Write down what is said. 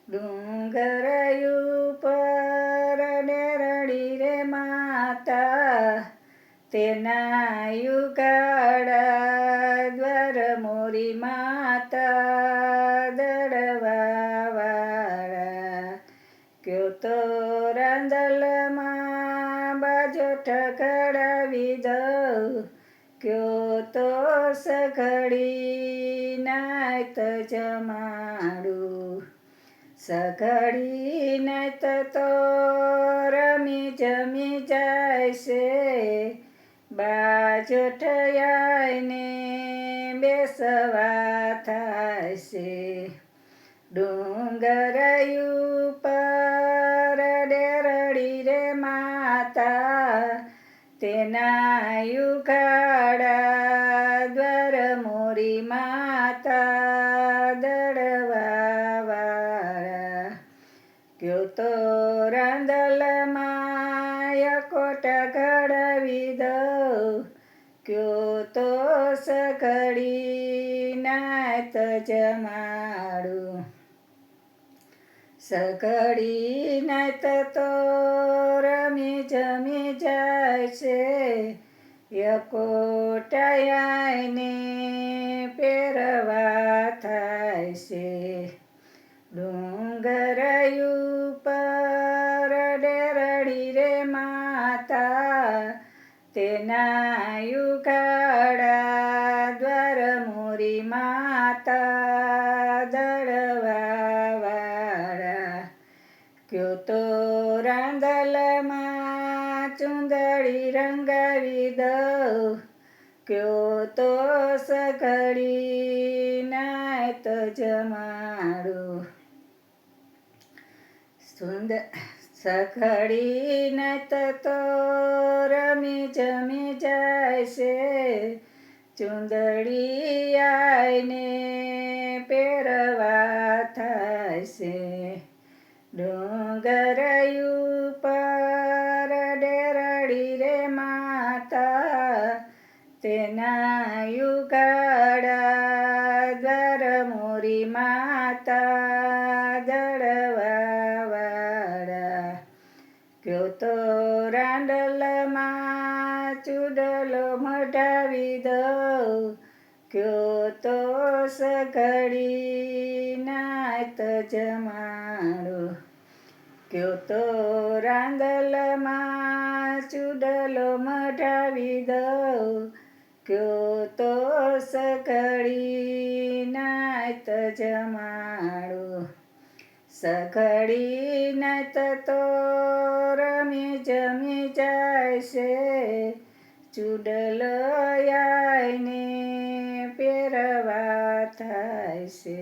ડુંગર ઉપર ડેરડી રે માતા, તેના યુગાડા દ્વાર મોરી માતા દળવાવાળા. કયો તો રાંદલમાં બાજો ઠકડાવી દઉં, કયો તો સઘળી નાત જમાડું. સઘળી નાત તો રમી જમી જાય છે, બાજો ઠયાઈને બેસવા થાય છે. ડુંગર ઉપર ડેરડી રે માતા, તેના યુગાડા દ્વાર મોરી માતા દળવાવાળા. કયો તો રાંદલમાં યકોટ ઘડાવી દઉં, કયો તો સઘળી નાત જમાડું. સઘળી નાત તો રમી જમી જાય છે, યકોટાયાને પહેરવા થાય છે. ડુંગર ઉપર ડેરડી રે માતા, તેના યુગાડા દ્વાર મોરી માતા દળવાવાળા. કયો તો રાંદલમાં ચૂંદડી રંગાવી દઉં, કયો તો સઘળી નાત જમાડું. સઘળી નાત તો રમી જમી જાય છે, ચૂંદડી આઈને પહેરવા થાય છે. ડુંગર ઉપર ડેરડી રે માતા, તેના યુગાડા દ્વાર મોરી માતા દળવાવાળા. કયો તો રાંદલમાં ચૂડલો મઢાવી દઉં, કયો તો સઘળી નાત જમાડું. કયો તો રાંદલમાં ચૂડલો મઢાવી દઉં, કયો તો સઘળી નાત જમાડું. સઘળી નાત તો રમી જમી જાય છે, ચૂડલો આઈને પહેરવા થાય છે.